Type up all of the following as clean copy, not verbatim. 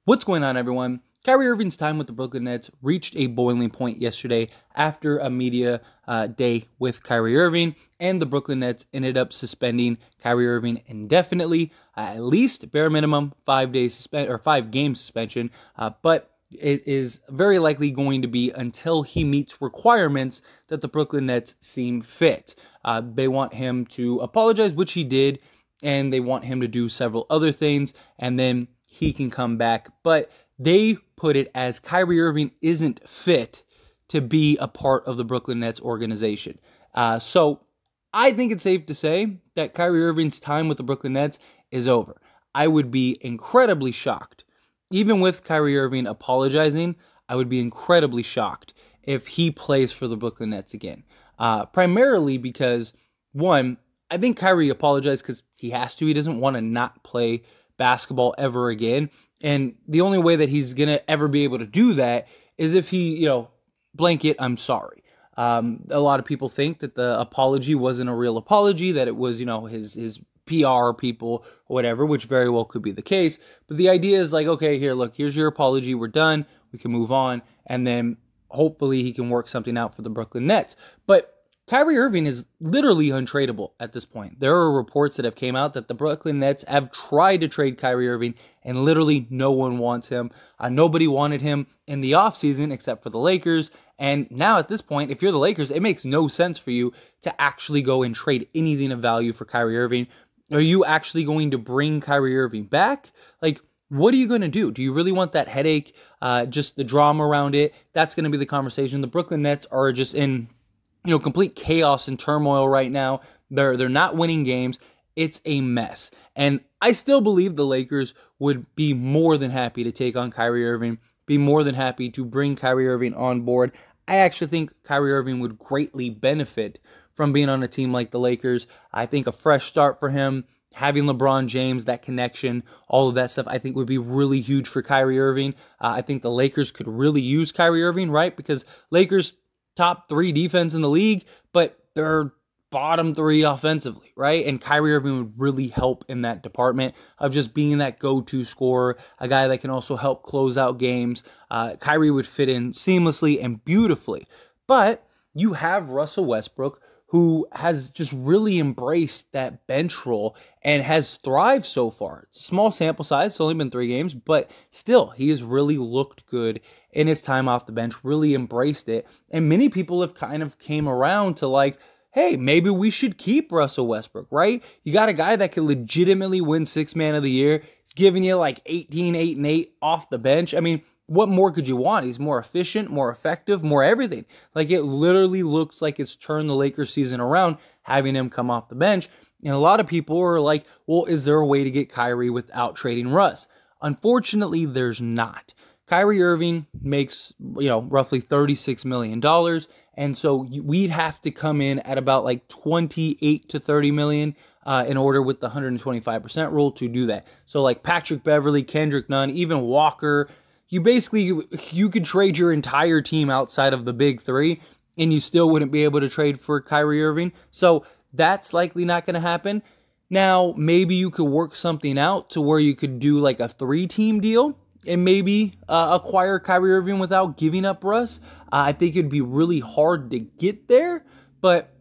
What's going on, everyone? Kyrie Irving's time with the Brooklyn Nets reached a boiling point yesterday after a media day with Kyrie Irving, and the Brooklyn Nets ended up suspending Kyrie Irving indefinitely, at least bare minimum 5-day or 5-game suspension, but it is very likely going to be until he meets requirements that the Brooklyn Nets seem fit. They want him to apologize, which he did, and they want him to do several other things, and then he can come back. But they put it as Kyrie Irving isn't fit to be a part of the Brooklyn Nets organization. So I think it's safe to say that Kyrie Irving's time with the Brooklyn Nets is over. I would be incredibly shocked. Even with Kyrie Irving apologizing, I would be incredibly shocked if he plays for the Brooklyn Nets again. Primarily because, one, I think Kyrie apologized because he has to. He doesn't want to not play basketball ever again. And the only way that he's going to ever be able to do that is if he, blanket, I'm sorry. A lot of people think that the apology wasn't a real apology, that it was, his PR people or whatever, which very well could be the case. But the idea is like, okay, here, look, here's your apology. We're done. We can move on. And then hopefully he can work something out for the Brooklyn Nets. But Kyrie Irving is literally untradeable at this point. There are reports that have came out that the Brooklyn Nets have tried to trade Kyrie Irving, and literally no one wants him. Nobody wanted him in the offseason except for the Lakers. And now at this point, if you're the Lakers, it makes no sense for you to actually go and trade anything of value for Kyrie Irving. Are you actually going to bring Kyrie Irving back? Like, what are you going to do? Do you really want that headache? Just the drama around it? That's going to be the conversation. The Brooklyn Nets are just in complete chaos and turmoil right now. They're not winning games. It's a mess. And I still believe the Lakers would be more than happy to take on Kyrie Irving, be more than happy to bring Kyrie Irving on board. I actually think Kyrie Irving would greatly benefit from being on a team like the Lakers. I think a fresh start for him, having LeBron James, that connection, all of that stuff, I think would be really huge for Kyrie Irving. I think the Lakers could really use Kyrie Irving, right? Because Lakers top 3 defense in the league, but they're bottom 3 offensively, right? And Kyrie Irving would really help in that department of just being that go-to scorer, a guy that can also help close out games. Kyrie would fit in seamlessly and beautifully. But you have Russell Westbrook, who has just really embraced that bench role and has thrived so far. It's a small sample size, it's only been 3 games, but still, he has really looked good in his time off the bench, really embraced it. And many people have kind of came around to like, hey, maybe we should keep Russell Westbrook, right? You got a guy that can legitimately win 6th Man of the Year. He's giving you like 18, 8, and 8 off the bench. I mean, what more could you want? He's more efficient, more effective, more everything. Like, it literally looks like it's turned the Lakers season around having him come off the bench. And a lot of people are like, well, is there a way to get Kyrie without trading Russ? Unfortunately, there's not. Kyrie Irving makes, roughly $36 million. And so we'd have to come in at about like 28 to 30 million in order with the 125% rule to do that. So like Patrick Beverley, Kendrick Nunn, even Walker, you could trade your entire team outside of the big 3 and you still wouldn't be able to trade for Kyrie Irving. So that's likely not going to happen. Now, maybe you could work something out to where you could do like a 3-team deal and maybe acquire Kyrie Irving without giving up Russ. I think it'd be really hard to get there, but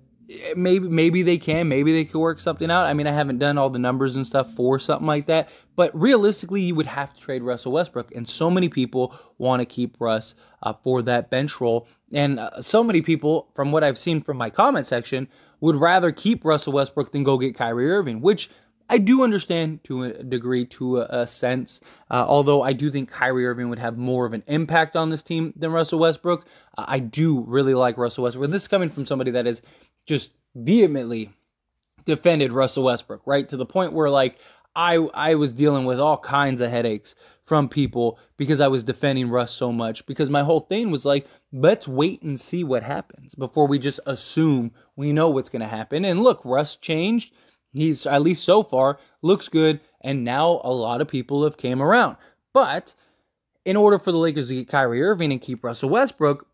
maybe they can. Maybe they could work something out. I mean, I haven't done all the numbers and stuff for something like that, but realistically, you would have to trade Russell Westbrook, and so many people want to keep Russ for that bench role, and so many people, from what I've seen from my comment section, would rather keep Russell Westbrook than go get Kyrie Irving, which I do understand to a degree, to a sense, although I do think Kyrie Irving would have more of an impact on this team than Russell Westbrook. I do really like Russell Westbrook. And this is coming from somebody that has just vehemently defended Russell Westbrook, right? To the point where like I was dealing with all kinds of headaches from people because I was defending Russ so much, because my whole thing was like, let's wait and see what happens before we just assume we know what's going to happen. And look, Russ changed. He's, at least so far, looks good, and now a lot of people have came around. But in order for the Lakers to get Kyrie Irving and keep Russell Westbrook,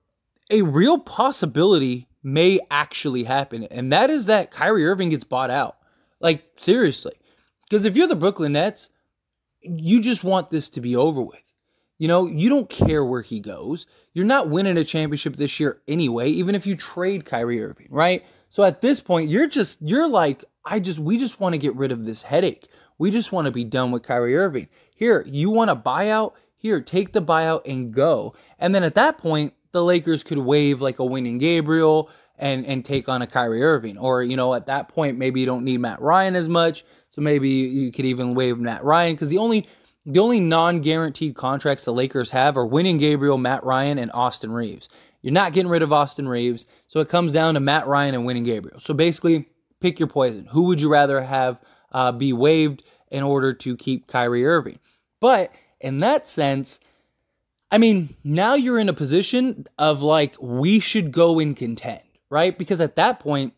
a real possibility may actually happen, and that is that Kyrie Irving gets bought out. Like, seriously. Because if you're the Brooklyn Nets, you just want this to be over with. You don't care where he goes. You're not winning a championship this year anyway, even if you trade Kyrie Irving, right? So at this point, you're like, we just want to get rid of this headache. We just want to be done with Kyrie Irving. Here, you want a buyout? Here, take the buyout and go. And then at that point, the Lakers could waive like a Winning Gabriel and take on a Kyrie Irving. Or, at that point, maybe you don't need Matt Ryan as much. So maybe you could even waive Matt Ryan. Because the only non-guaranteed contracts the Lakers have are Winning Gabriel, Matt Ryan, and Austin Reeves. You're not getting rid of Austin Reeves. So it comes down to Matt Ryan and Winning Gabriel. So basically, pick your poison. Who would you rather have be waived in order to keep Kyrie Irving? But in that sense, now you're in a position of like, we should go and contend, right? Because at that point,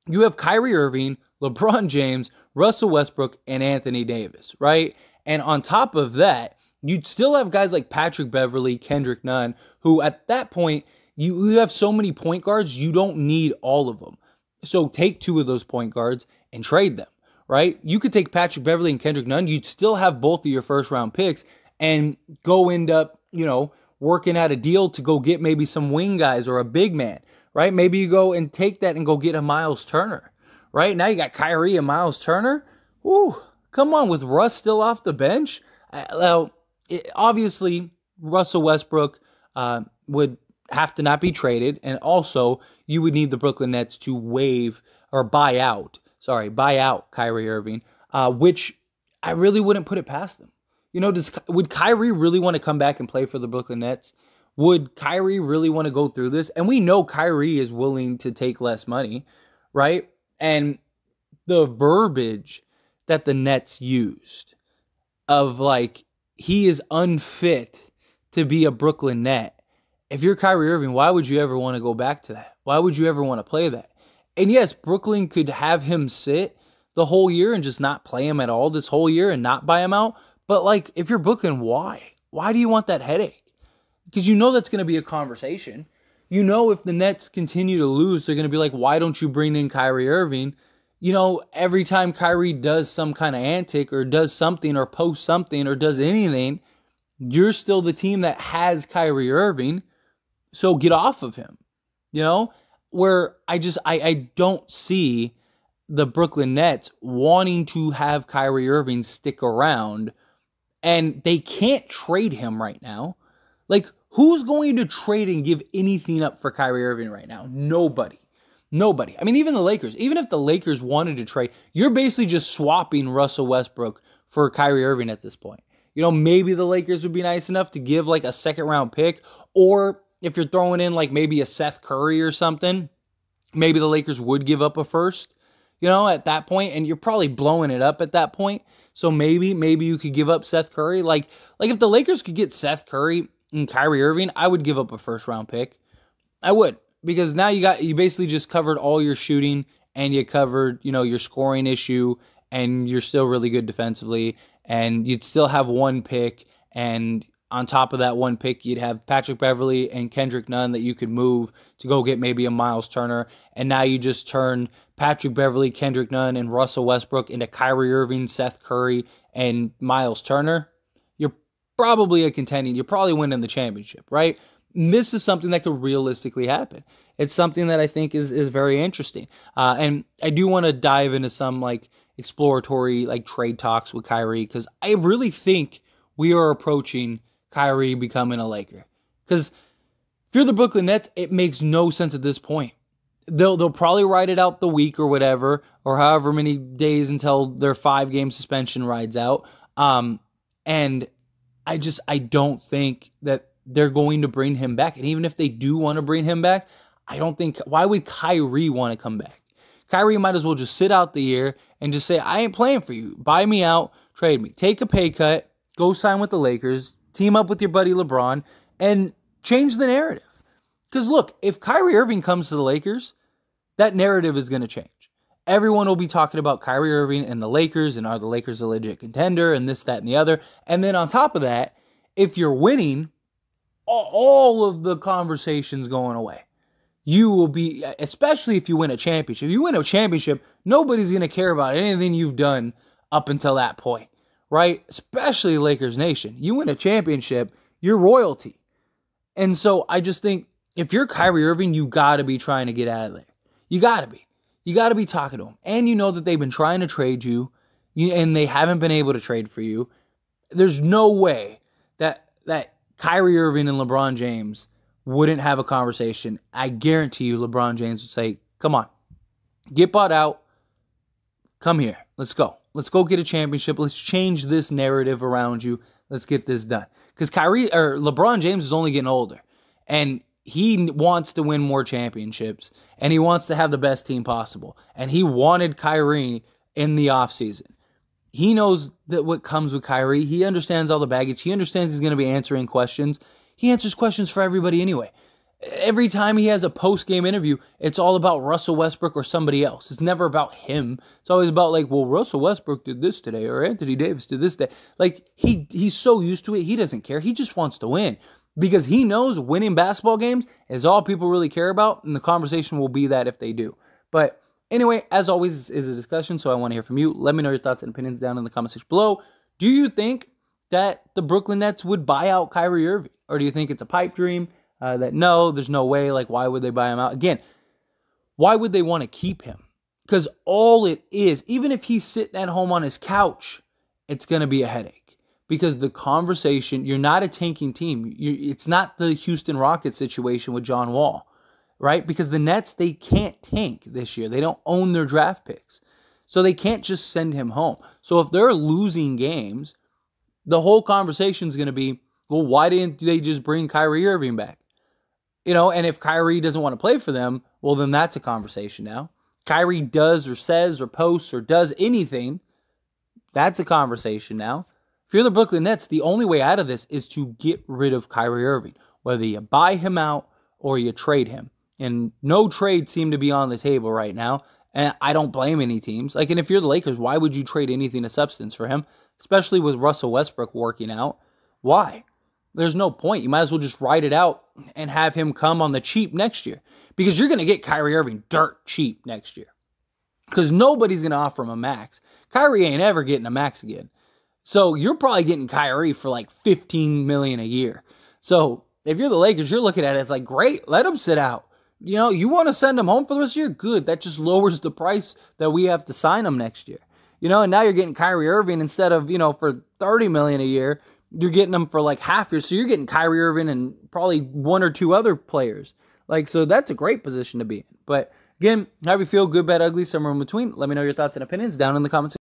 you have Kyrie Irving, LeBron James, Russell Westbrook, and Anthony Davis, right? And on top of that, you'd still have guys like Patrick Beverley, Kendrick Nunn, who at that point, you have so many point guards, you don't need all of them. So take 2 of those point guards and trade them, right? You could take Patrick Beverley and Kendrick Nunn. You'd still have both of your first round picks and go end up, working out a deal to go get maybe some wing guys or a big man, right? Maybe you go and take that and go get a Miles Turner, right? Now you got Kyrie and Miles Turner. Woo, come on, with Russ still off the bench. Obviously, Russell Westbrook would have to not be traded, and also you would need the Brooklyn Nets to buy out Kyrie Irving, which I really wouldn't put it past them. Would Kyrie really want to come back and play for the Brooklyn Nets? Would Kyrie really want to go through this? And we know Kyrie is willing to take less money, right? And the verbiage that the Nets used of like, he is unfit to be a Brooklyn Net. If you're Kyrie Irving, why would you ever want to go back to that? Why would you ever want to play that? And yes, Brooklyn could have him sit the whole year and just not play him at all this whole year and not buy him out. But like, if you're Brooklyn, why? Why do you want that headache? Because that's going to be a conversation. If the Nets continue to lose, they're going to be like, why don't you bring in Kyrie Irving? Every time Kyrie does some kind of antic or does something or posts something or does anything, you're still the team that has Kyrie Irving. So get off of him. Where I don't see the Brooklyn Nets wanting to have Kyrie Irving stick around, and they can't trade him right now. Like, who's going to trade and give anything up for Kyrie Irving right now? Nobody. Even the Lakers. Even if the Lakers wanted to trade, you're basically just swapping Russell Westbrook for Kyrie Irving at this point. Maybe the Lakers would be nice enough to give like a second round pick, or if you're throwing in like maybe a Seth Curry or something, maybe the Lakers would give up a first, at that point, and you're probably blowing it up at that point. So maybe you could give up Seth Curry. Like if the Lakers could get Seth Curry and Kyrie Irving, I would give up a first round pick. I would, because now you basically just covered all your shooting and you covered, your scoring issue, and you're still really good defensively, and you'd still have one pick, and on top of that one pick, you'd have Patrick Beverley and Kendrick Nunn that you could move to go get maybe a Miles Turner. And now you just turn Patrick Beverley, Kendrick Nunn, and Russell Westbrook into Kyrie Irving, Seth Curry, and Miles Turner. You're probably you're probably winning the championship, right? And this is something that could realistically happen. It's something that I think is very interesting. And I do want to dive into some like exploratory like trade talks with Kyrie, because I really think we are approaching Kyrie becoming a Laker. Because if you're the Brooklyn Nets, it makes no sense at this point. They'll probably ride it out the week or whatever, or however many days until their 5-game suspension rides out. And I don't think that they're going to bring him back. And even if they do want to bring him back, why would Kyrie want to come back? Kyrie might as well just sit out the year and just say, I ain't playing for you. Buy me out, trade me. Take a pay cut, go sign with the Lakers, team up with your buddy LeBron, and change the narrative. Because look, if Kyrie Irving comes to the Lakers, that narrative is going to change. Everyone will be talking about Kyrie Irving and the Lakers, and are the Lakers a legit contender, and this, that, and the other. And then on top of that, if you're winning, all of the conversations going away. You will be, especially if you win a championship. If you win a championship, nobody's going to care about anything you've done up until that point, right? Especially Lakers Nation. You win a championship, You're royalty. And so I just think if you're Kyrie Irving, you got to be trying to get out of there. You got to be. You got to be talking to them. And you know that they've been trying to trade you, and they haven't been able to trade for you. There's no way that Kyrie Irving and LeBron James wouldn't have a conversation. I guarantee you LeBron James would say, come on, get bought out. Come here. Let's go. Let's go get a championship. Let's change this narrative around you. Let's get this done. Because LeBron James is only getting older. And he wants to win more championships. And he wants to have the best team possible. And he wanted Kyrie in the offseason. He knows that what comes with Kyrie. He understands all the baggage. He understands he's going to be answering questions. He answers questions for everybody anyway. Every time he has a post-game interview, it's all about Russell Westbrook or somebody else. It's never about him. It's always about like, well, Russell Westbrook did this today or Anthony Davis did this day. Like, he's so used to it. He doesn't care. He just wants to win because he knows winning basketball games is all people really care about, and the conversation will be that if they do. But anyway, as always, is a discussion, so I want to hear from you. Let me know your thoughts and opinions down in the comment section below. Do you think that the Brooklyn Nets would buy out Kyrie Irving? Or do you think it's a pipe dream? That no, there's no way. Like, why would they buy him out? Again, why would they want to keep him? Because all it is, even if he's sitting at home on his couch, it's going to be a headache. Because the conversation, you're not a tanking team. It's not the Houston Rockets situation with John Wall, right? Because the Nets, they can't tank this year. They don't own their draft picks. So they can't just send him home. So if they're losing games, the whole conversation is going to be, well, why didn't they just bring Kyrie Irving back? You know, and if Kyrie doesn't want to play for them, well, then that's a conversation now. Kyrie does or says or posts or does anything, that's a conversation now. If you're the Brooklyn Nets, the only way out of this is to get rid of Kyrie Irving, whether you buy him out or you trade him. And no trades seem to be on the table right now, and I don't blame any teams. Like, and if you're the Lakers, why would you trade anything of substance for him, especially with Russell Westbrook working out? Why? There's no point. You might as well just ride it out and have him come on the cheap next year. Because you're going to get Kyrie Irving dirt cheap next year. Because nobody's going to offer him a max. Kyrie ain't ever getting a max again. So you're probably getting Kyrie for like $15 million a year. So if you're the Lakers, you're looking at it, it's like, great, let him sit out. You know, you want to send him home for the rest of the year? Good. That just lowers the price that we have to sign him next year. You know, and now you're getting Kyrie Irving instead of, for $30 million a year. You're getting them for like half your, so you're getting Kyrie Irving and probably one or two other players. Like, so that's a great position to be in. But again, how do you feel? Good, bad, ugly, somewhere in between? Let me know your thoughts and opinions down in the comments.